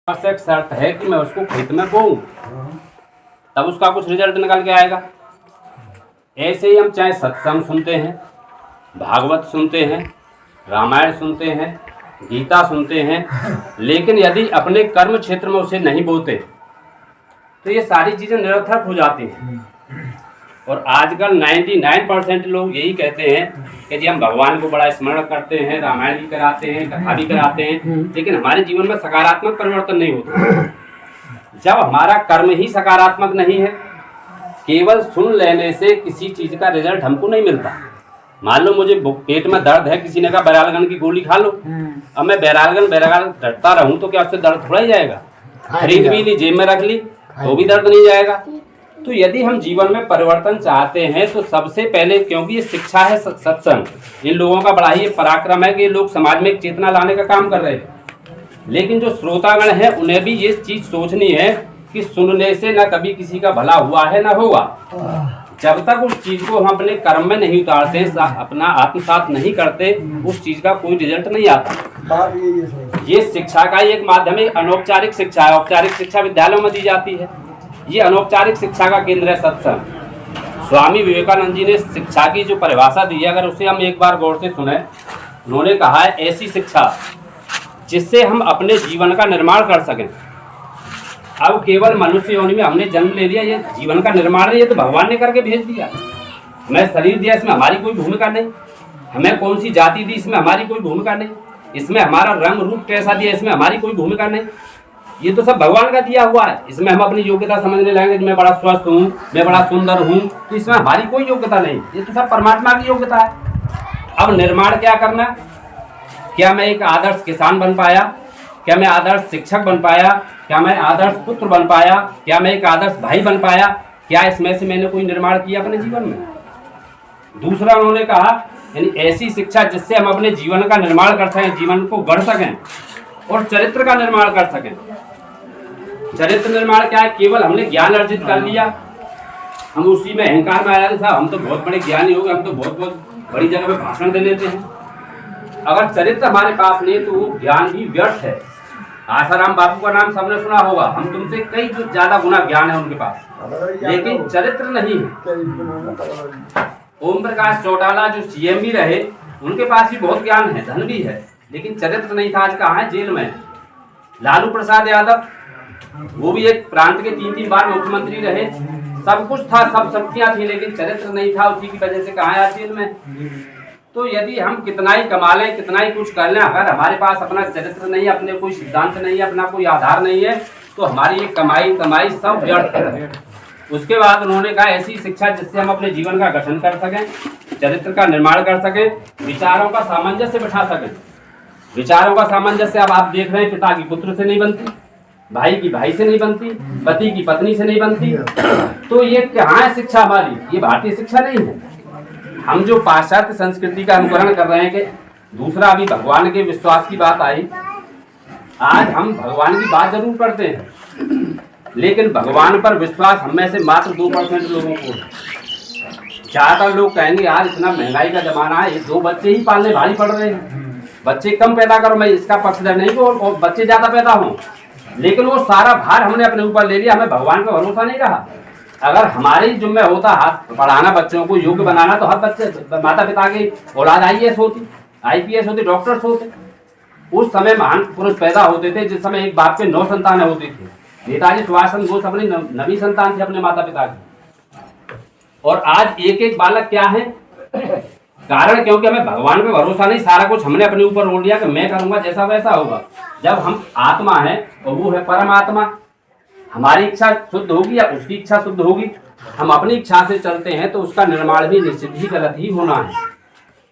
आवश्यक शर्त है कि मैं उसको खेत में बोऊं, तब उसका कुछ रिजल्ट निकल के आएगा। ऐसे ही हम चाहे सत्संग सुनते हैं, भागवत सुनते हैं, रामायण सुनते हैं, गीता सुनते हैं, लेकिन यदि अपने कर्म क्षेत्र में उसे नहीं बोते तो ये सारी चीज़ें निरर्थक हो जाती हैं। और आजकल 99% लोग यही कहते हैं कि जी हम भगवान को बड़ा स्मरण करते हैं, रामायण भी कराते हैं, कथा भी कराते हैं, लेकिन हमारे जीवन में सकारात्मक परिवर्तन नहीं होता। जब हमारा कर्म ही सकारात्मक नहीं है, केवल सुन लेने से किसी चीज़ का रिजल्ट हमको नहीं मिलता। मान लो मुझे पेट में दर्द है, किसी ने कहा बैरालगन की गोली खा लो, अब मैं बैरालगन डरता रहूं तो क्या उससे दर्द थोड़ा ही जाएगा? खरीद भी ली, जेब में रख ली तो भी दर्द नहीं जाएगा। तो यदि हम जीवन में परिवर्तन चाहते हैं तो सबसे पहले, क्योंकि ये शिक्षा है सत्संग, इन लोगों का बड़ा ही पराक्रम है कि ये लोग समाज में एक चेतना लाने का काम कर रहे हैं, लेकिन जो श्रोतागण है उन्हें भी ये चीज सोचनी है कि सुनने से न कभी किसी का भला हुआ है न होगा। जब तक उस चीज को हम अपने कर्म में नहीं उतारते, अपना आत्मसात नहीं करते, उस चीज का कोई रिजल्ट नहीं आता। ये शिक्षा का ही एक माध्यम है। अनौपचारिक शिक्षा है, औपचारिक शिक्षा विद्यालयों में दी जाती है, ये अनौपचारिक शिक्षा का केंद्र है सत्संग। स्वामी विवेकानंद जी ने शिक्षा की जो परिभाषा दी है, अगर उसे हम एक बार गौर से सुने, उन्होंने कहा है ऐसी शिक्षा जिससे हम अपने जीवन का निर्माण कर सकें। अब केवल मनुष्य योनि में हमने जन्म ले लिया, ये जीवन का निर्माण नहीं, ये तो भगवान ने करके भेज दिया। हमें शरीर दिया, इसमें हमारी कोई भूमिका नहीं। हमें कौन सी जाति दी, इसमें हमारी कोई भूमिका नहीं। इसमें हमारा रंग रूप कैसा दिया, इसमें हमारी कोई भूमिका नहीं। ये तो सब भगवान का दिया हुआ है। इसमें हम अपनी योग्यता समझने लगेंगे कि मैं बड़ा स्वस्थ हूँ, मैं बड़ा सुंदर हूँ, तो इसमें हमारी कोई योग्यता नहीं। ये तो सब परमात्मा की योग्यता है। अब निर्माण क्या करना? क्या मैं एक आदर्श किसान बन पाया? क्या मैं आदर्श शिक्षक बन पाया? क्या मैं आदर्श पुत्र बन पाया? क्या मैं एक आदर्श भाई बन पाया? क्या इसमें से मैंने कोई निर्माण किया अपने जीवन में? दूसरा उन्होंने कहा, यानी ऐसी शिक्षा जिससे हम अपने जीवन का निर्माण कर सकें, जीवन को गढ़ सकें और चरित्र का निर्माण कर सकें। चरित्र निर्माण क्या है? केवल हमने ज्ञान अर्जित कर लिया, हम उसी में अहंकार में आ जाते, साहब हम तो बहुत बड़े ज्ञानी हो गए, हम तो बहुत बड़ी जगह पे भाषण दे लेते हैं। अगर चरित्र हमारे पास नहीं तो वो ज्ञान भी व्यर्थ है। आसाराम बापू का नाम सबने सुना होगा, हम तुमसे कई ज्यादा गुना ज्ञान है उनके पास, लेकिन चरित्र नहीं है। ओम प्रकाश चौटाला जो सीएम भी रहे, उनके पास भी बहुत ज्ञान है, धन भी है, लेकिन चरित्र नहीं था। आज कहाँ है? जेल में। लालू प्रसाद यादव, वो भी एक प्रांत के 3-3 बार मुख्यमंत्री रहे, सब कुछ था, सब शक्तियां थी, लेकिन चरित्र नहीं था। उसी की वजह से कहाँ है? जेल में। तो यदि हम कितना ही कमा लें, कितना ही कुछ कर लें, अगर हमारे पास अपना चरित्र नहीं है, अपने कोई सिद्धांत नहीं है, अपना कोई आधार नहीं है, तो हमारी ये कमाई सब व्यर्थ है। उसके बाद उन्होंने कहा ऐसी शिक्षा जिससे हम अपने जीवन का गठन कर सकें, चरित्र का निर्माण कर सकें, विचारों का सामंजस्य बिठा सकें। विचारों का सामंजस्य अब आप देख रहे हैं, पिता की पुत्र से नहीं बनती, भाई की भाई से नहीं बनती, पति की पत्नी से नहीं बनती। तो ये कहाँ है शिक्षा हमारी? ये भारतीय शिक्षा नहीं है। हम जो पाश्चात्य संस्कृति का अनुकरण कर रहे हैं कि दूसरा, अभी भगवान के विश्वास की बात आई। आज हम भगवान की बात जरूर करते हैं, लेकिन भगवान पर विश्वास हम में से मात्र 2% लोगों को है। ज्यादातर लोग कहेंगे यार इतना महंगाई का जमाना है, ये 2 बच्चे ही पालने भारी पड़ रहे हैं, बच्चे कम पैदा करो। मैं इसका पक्षधर नहीं को और बच्चे ज्यादा पैदा हों, लेकिन वो सारा भार हमने अपने ऊपर ले लिया, हमें भगवान का भरोसा नहीं रहा। अगर हमारे ही जिम्मे होता हाथ पढ़ाना, बच्चों को योग्य बनाना, तो हर बच्चे माता पिता की औलाद IAS होती, IPS होती, डॉक्टर्स होते। उस समय महान पुरुष पैदा होते थे, जिस समय एक बाप के 9 संतानें होती थी। नेताजी सुभाष चंद्र बोस अपनी 9वीं संतान थी अपने माता पिता की। और आज एक बालक क्या है? कारण क्योंकि हमें भगवान पे भरोसा नहीं, सारा कुछ हमने अपने ऊपर रोक लिया कि मैं करूंगा जैसा वैसा होगा। जब हम आत्मा है और वो है परमात्मा, हमारी इच्छा शुद्ध होगी या उसकी इच्छा शुद्ध होगी? हम अपनी इच्छा से चलते हैं तो उसका निर्माण भी निश्चित ही गलत ही होना है।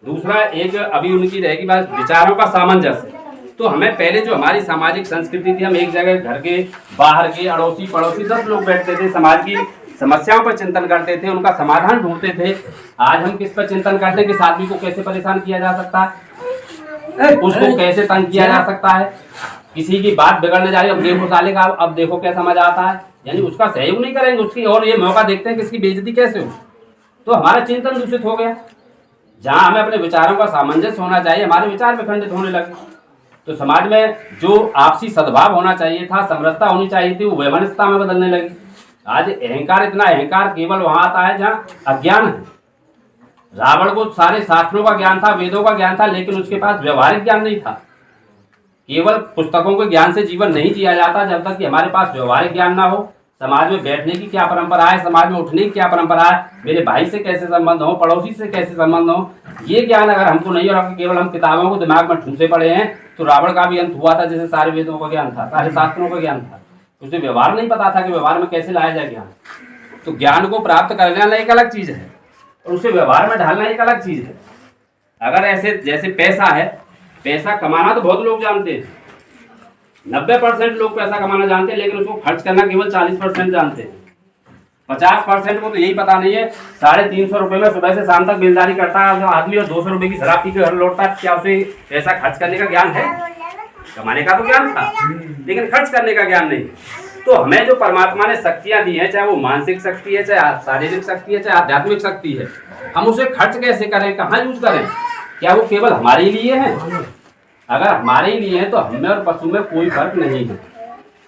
दूसरा, एक अभी उनकी रहेगी बात, विचारों का सामंजस्य। तो हमें पहले जो हमारी सामाजिक संस्कृति थी, हम एक जगह घर के बाहर के अड़ोसी पड़ोसी 10 लोग बैठते थे, समाज की समस्याओं पर चिंतन करते थे, उनका समाधान ढूंढते थे। आज हम किस पर चिंतन करते हैं कि आदमी को कैसे परेशान किया जा सकता है, उसको कैसे तंग किया जा सकता है, किसी की बात बिगड़ने जा रही है, अब देखो साले का अब देखो क्या समझ आता है, यानी उसका सहयोग नहीं करेंगे उसकी, और ये मौका देखते हैं कि इसकी बेइज्जती कैसे हो। तो हमारा चिंतन दूषित हो गया। जहाँ हमें अपने विचारों का सामंजस्य होना चाहिए, हमारे विचार विखंडित होने लगे। तो समाज में जो आपसी सद्भाव होना चाहिए था, समरसता होनी चाहिए थी, वो वैमनस्यता में बदलने लगी। आज अहंकार, इतना अहंकार केवल वहां आता है जहाँ अज्ञान है। रावण को सारे शास्त्रों का ज्ञान था, वेदों का ज्ञान था, लेकिन उसके पास व्यवहारिक ज्ञान नहीं था। केवल पुस्तकों के ज्ञान से जीवन नहीं जिया जाता जब तक कि हमारे पास व्यवहारिक ज्ञान ना हो। समाज में बैठने की क्या परंपरा है, समाज में उठने की क्या परंपरा है, मेरे भाई से कैसे संबंध हो, पड़ोसी से कैसे संबंध हो, ये ज्ञान अगर हमको नहीं और केवल हम किताबों को दिमाग में ठूसे पड़े हैं, तो रावण का भी अंत हुआ था जैसे सारे वेदों का ज्ञान था, सारे शास्त्रों का ज्ञान था, उसे व्यवहार नहीं पता था कि व्यवहार में कैसे लाया जाए ज्ञान। तो ज्ञान को प्राप्त कर लेना एक अलग चीज है और उसे व्यवहार में ढालना एक अलग चीज है। अगर ऐसे जैसे पैसा है, पैसा कमाना तो बहुत लोग जानते हैं, 90% लोग पैसा कमाना जानते हैं, लेकिन उसको खर्च करना केवल 40% जानते हैं। 50% को तो यही पता नहीं है 350 रुपए में सुबह से शाम तक बिलदारी करता है आदमी और 200 रुपए की शराब पी के घर लौटता है, क्या उसे पैसा खर्च करने का ज्ञान है? कमाने का तो ज्ञान था, लेकिन खर्च करने का ज्ञान नहीं। तो हमें जो परमात्मा ने शक्तियां दी हैं, चाहे वो मानसिक शक्ति है, चाहे शारीरिक शक्ति है, चाहे आध्यात्मिक शक्ति है, हम उसे खर्च कैसे करें, कहाँ यूज करें? क्या वो केवल हमारे लिए है? अगर हमारे लिए है तो हमें और पशु में कोई फर्क नहीं है।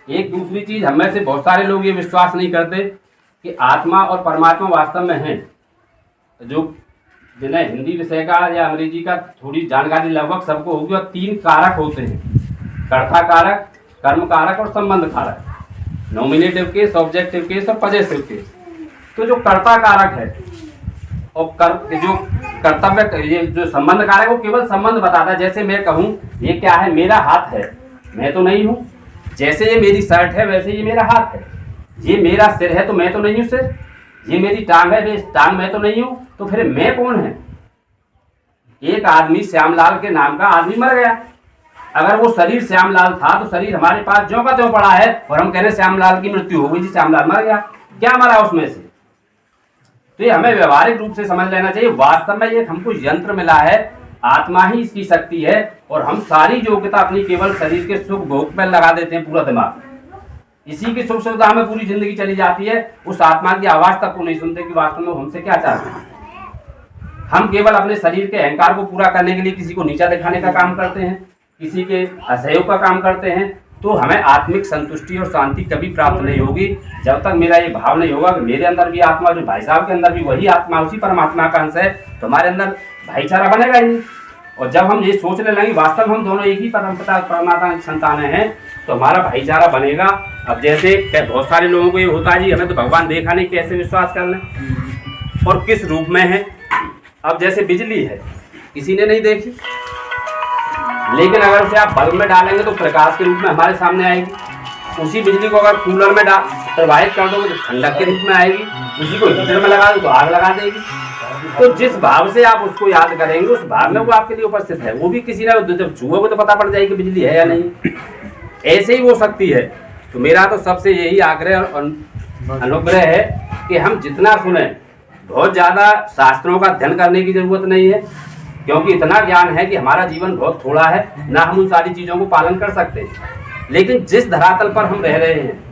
एक दूसरी चीज, हमें से बहुत सारे लोग ये विश्वास नहीं करते कि आत्मा और परमात्मा वास्तव में है। जो जिन्हें हिंदी विषय का या अंग्रेजी का थोड़ी जानकारी लगभग सबको होगी, और 3 कारक होते हैं, कर्ता कारक, कर्म कारक और संबंध कारक, नॉमिनेटिव केस, ऑब्जेक्टिव केस और पजेसिव केस। तो जो कर्ता कारक है और जो कर्तव्य, ये जो संबंध कारक है, वो केवल संबंध बताता है। जैसे मैं कहूँ ये क्या है, मेरा हाथ है, मैं तो नहीं हूँ। जैसे ये मेरी शर्ट है वैसे ये मेरा हाथ है। ये मेरा सिर है तो मैं तो नहीं हूँ सिर। ये मेरी टांग है, टांग मैं तो नहीं हूँ। तो फिर मैं कौन है? एक आदमी श्यामलाल के नाम का आदमी मर गया। अगर वो शरीर श्यामलाल था तो शरीर हमारे पास ज्यों का त्यों पड़ा है और हम कह रहे श्यामलाल की मृत्यु हो गई जी, श्यामलाल मर गया। क्या मरा उसमें से? तो ये हमें व्यवहारिक रूप से समझ लेना चाहिए। वास्तव में ये हमको यंत्र मिला है, आत्मा ही इसकी शक्ति है, और हम सारी योग्यता अपनी केवल शरीर के सुख भोग पर लगा देते हैं, पूरा दिमाग इसी की सुख सुविधा में पूरी जिंदगी चली जाती है। उस आत्मा की आवाज तक को नहीं सुनते कि वास्तव में हमसे क्या चाहते हैं। हम केवल अपने शरीर के अहंकार को पूरा करने के लिए किसी को नीचा दिखाने का काम करते हैं, किसी के असहयोग का काम करते हैं। तो हमें आत्मिक संतुष्टि और शांति कभी प्राप्त नहीं होगी जब तक मेरा ये भाव नहीं होगा कि मेरे अंदर भी आत्मा, जो भाई साहब के अंदर भी वही आत्मा, उसी परमात्मा का अंश है, तो हमारे अंदर भाईचारा बनेगा ही नहीं। और जब हम ये सोचने लगेंगे वास्तव में हम दोनों एक ही परमात्मा की संतान हैं, तो हमारा भाईचारा बनेगा। अब जैसे बहुत सारे लोगों को ये होता है जी हमें तो भगवान देखा नहीं, कैसे विश्वास कर लें और किस रूप में है। अब जैसे बिजली है, किसी ने नहीं देखी, लेकिन अगर उसे आप बल्ब में डालेंगे तो प्रकाश के रूप में हमारे सामने आएगी। उसी बिजली को अगर कूलर में प्रवाहित कर दोगे तो ठंडक के रूप में आएगी। उसी को हीटर में लगा दो तो आग लगा देगी। तो जिस भाव से आप उसको याद करेंगे उस भाव में वो आपके लिए उपस्थित है। वो भी किसी ने जब छुओगे तो पता पड़ जाएगी बिजली है या नहीं। ऐसे ही वो शक्ति है। तो मेरा तो सबसे यही आग्रह और अनुग्रह है कि हम जितना सुने, बहुत ज़्यादा शास्त्रों का अध्ययन करने की जरूरत नहीं है, क्योंकि इतना ज्ञान है कि हमारा जीवन बहुत थोड़ा है, ना हम उन सारी चीज़ों को पालन कर सकते हैं। लेकिन जिस धरातल पर हम रह रहे हैं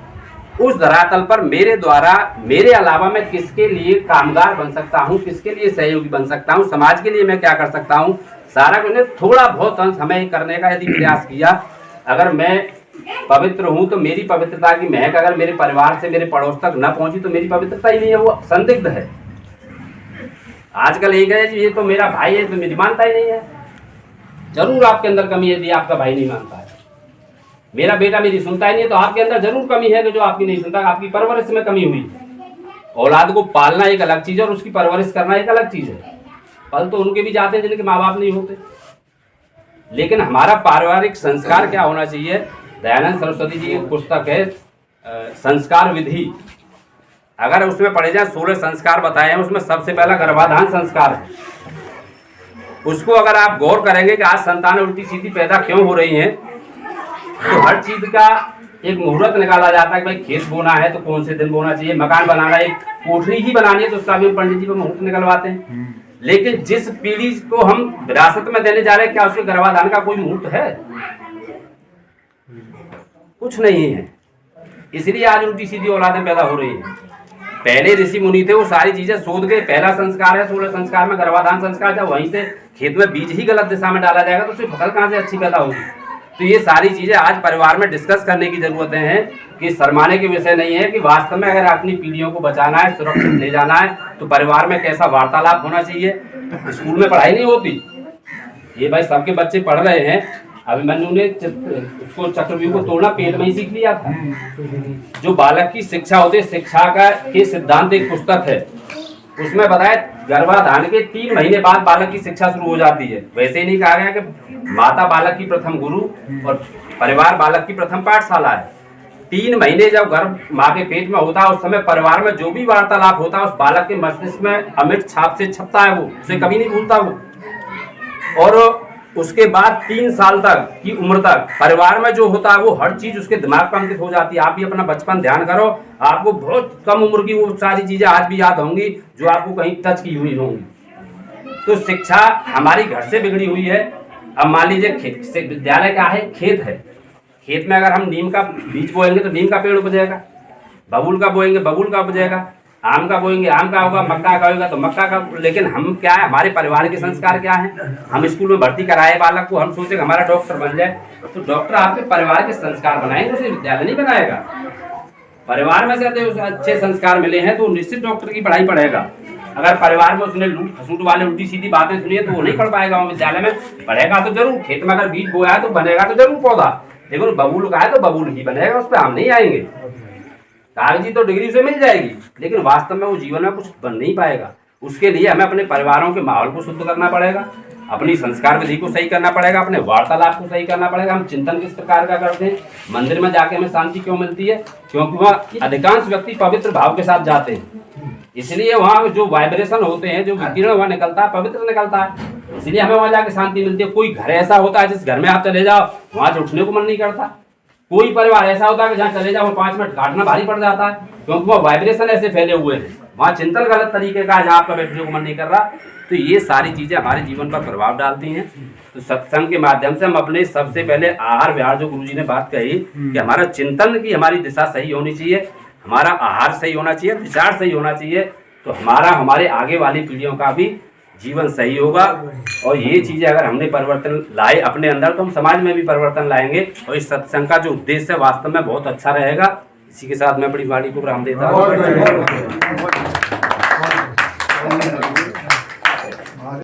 उस धरातल पर मेरे द्वारा, मेरे अलावा मैं किसके लिए कामगार बन सकता हूँ, किसके लिए सहयोगी बन सकता हूँ, समाज के लिए मैं क्या कर सकता हूँ, सारा कुछ थोड़ा बहुत अंश हमें करने का यदि प्रयास किया। अगर मैं पवित्र हूँ तो मेरी पवित्रता की महक अगर मेरे परिवार से मेरे पड़ोस तक न पहुँची तो मेरी पवित्रता ही नहीं है, वो संदिग्ध है। आजकल एक है ये तो मेरा भाई है तो मेरी मानता ही नहीं है। जरूर आपके अंदर कमी है यदि आपका भाई नहीं मानता है। मेरा बेटा मेरी सुनता ही नहीं है तो आपके अंदर जरूर कमी है कि जो आपकी नहीं सुनता। आपकी परवरिश में कमी हुई। औलाद को पालना एक अलग चीज है और उसकी परवरिश करना एक अलग चीज है। पल तो उनके भी जाते हैं जिनके माँ बाप नहीं होते। लेकिन हमारा पारिवारिक संस्कार क्या होना चाहिए? दयानंद सरस्वती जी की पुस्तक है संस्कार विधि। अगर उसमें पढ़े जाए 16 संस्कार बताए हैं, उसमें सबसे पहला गर्भाधान संस्कार है। उसको अगर आप गौर करेंगे कि आज संतान उल्टी सीधी पैदा क्यों हो रही हैं, तो हर चीज का एक मुहूर्त निकाला जाता है कि भाई खेत बोना है तो कौन से दिन बोना चाहिए, मकान बनाना है, एक कोठरी ही बनानी है तो उसका भी पंडित जी को मुहूर्त निकलवाते हैं। लेकिन जिस पीढ़ी को हम विरासत में देने जा रहे हैं, क्या उसके गर्भाधान का कोई मुहूर्त है? कुछ नहीं है। इसलिए आज उल्टी सीधी औलादें पैदा हो रही हैं। पहले ऋषि मुनि थे, वो सारी चीजें शोध के। पहला संस्कार है 16 संस्कार में गर्भाधान संस्कार। जब वहीं से खेत में बीज ही गलत दिशा में डाला जाएगा तो उससे फसल कहाँ से अच्छी पैदा होगी? तो ये सारी चीजें आज परिवार में डिस्कस करने की जरूरतें हैं कि शर्माने के विषय नहीं है कि वास्तव में अगर अपनी पीढ़ियों को बचाना है, सुरक्षित ले जाना है, तो परिवार में कैसा वार्तालाप होना चाहिए। स्कूल में पढ़ाई नहीं होती, ये भाई सबके बच्चे पढ़ रहे हैं। अभिमन्यु ने उसको चक्रव्यूह को तोड़ना पेट में ही सीख लिया था। जो बालक की शिक्षा होती है, शिक्षा का के सिद्धांत एक पुस्तक है, उसमें बताया गर्भाधान के 3 महीने बाद बालक की शिक्षा शुरू हो जाती है। वैसे ही नहीं कहा गया कि माता बालक की प्रथम गुरु और परिवार बालक की प्रथम पाठशाला है। 3 महीने जब गर्भ माँ के पेट में होता है, उस समय परिवार में जो भी वार्तालाप होता है उस बालक के मस्तिष्क में अमिट छाप से छपता है, वो उसे कभी नहीं भूलता वो। और उसके बाद 3 साल तक की उम्र तक परिवार में जो होता है वो हर चीज उसके दिमाग पर अंकित हो जाती है। आप भी अपना बचपन ध्यान करो, आपको बहुत कम उम्र की वो सारी चीजें आज भी याद होंगी जो आपको कहीं टच की हुई होंगी। तो शिक्षा हमारी घर से बिगड़ी हुई है। अब मान लीजिए विद्यालय क्या है, खेत है। खेत में अगर हम नीम का बीज बोएंगे तो नीम का पेड़ उपजेगा, बबूल का बोएंगे बबूल का उपजेगा, आम का बोएंगे आम का होगा, मक्का का होगा तो मक्का का। लेकिन हम क्या है, हमारे परिवार के संस्कार क्या है, हम स्कूल में भर्ती कराए बालक को, हम सोचे हमारा डॉक्टर बन जाए, तो डॉक्टर आपके परिवार के संस्कार बनाएंगे, उसे विद्यालय नहीं बनाएगा। परिवार में से अच्छे संस्कार मिले हैं तो निश्चित डॉक्टर की पढ़ाई पढ़ेगा। अगर परिवार में उसने लूट खसूट वाले उल्टी सीधी बातें सुनी है तो वो नहीं पढ़ पाएगा। वो विद्यालय में पढ़ेगा तो जरूर, खेत में अगर बीज बोया है तो बनेगा तो जरूर पौधा, लेकिन बबूल का है तो बबूल ही बनेगा, उस पर हम नहीं आएंगे। कागजी तो डिग्री उसे मिल जाएगी, लेकिन वास्तव में वो जीवन में कुछ बन नहीं पाएगा। उसके लिए हमें अपने परिवारों के माहौल को शुद्ध करना पड़ेगा, अपनी संस्कार विधि को सही करना पड़ेगा, अपने वार्तालाप को सही करना पड़ेगा। हम चिंतन किस प्रकार का करते हैं, मंदिर में जाके हमें शांति क्यों मिलती है, क्योंकि वहाँ अधिकांश व्यक्ति पवित्र भाव के साथ जाते हैं, इसलिए वहाँ जो वाइब्रेशन होते हैं, जो विकिरण वहाँ निकलता है, पवित्र निकलता है, इसलिए हमें वहाँ जाके शांति मिलती है। कोई घर ऐसा होता है जिस घर में आप चले जाओ वहाँ से उठने को मन नहीं करता। कोई परिवार ऐसा होता है कि जहाँ चले जाओ 5 मिनट काटना भारी पड़ जाता है, क्योंकि वो वाइब्रेशन ऐसे फैले हुए हैं। वहाँ चिंतन गलत तरीके का, जहाँ आपका बैठने को मन नहीं कर रहा। तो ये सारी चीजें हमारे जीवन पर प्रभाव डालती हैं। तो सत्संग के माध्यम से हम अपने सबसे पहले आहार विहार, जो गुरुजी ने बात कही कि हमारा चिंतन की हमारी दिशा सही होनी चाहिए, हमारा आहार सही होना चाहिए, विचार सही होना चाहिए, तो हमारे आगे वाली पीढ़ियों का भी जीवन सही होगा। और ये चीजें अगर हमने परिवर्तन लाए अपने अंदर तो हम समाज में भी परिवर्तन लाएंगे। और इस सत्संग का जो उद्देश्य है वास्तव में बहुत अच्छा रहेगा। इसी के साथ मैं अपनी वाणी को विराम देता हूँ।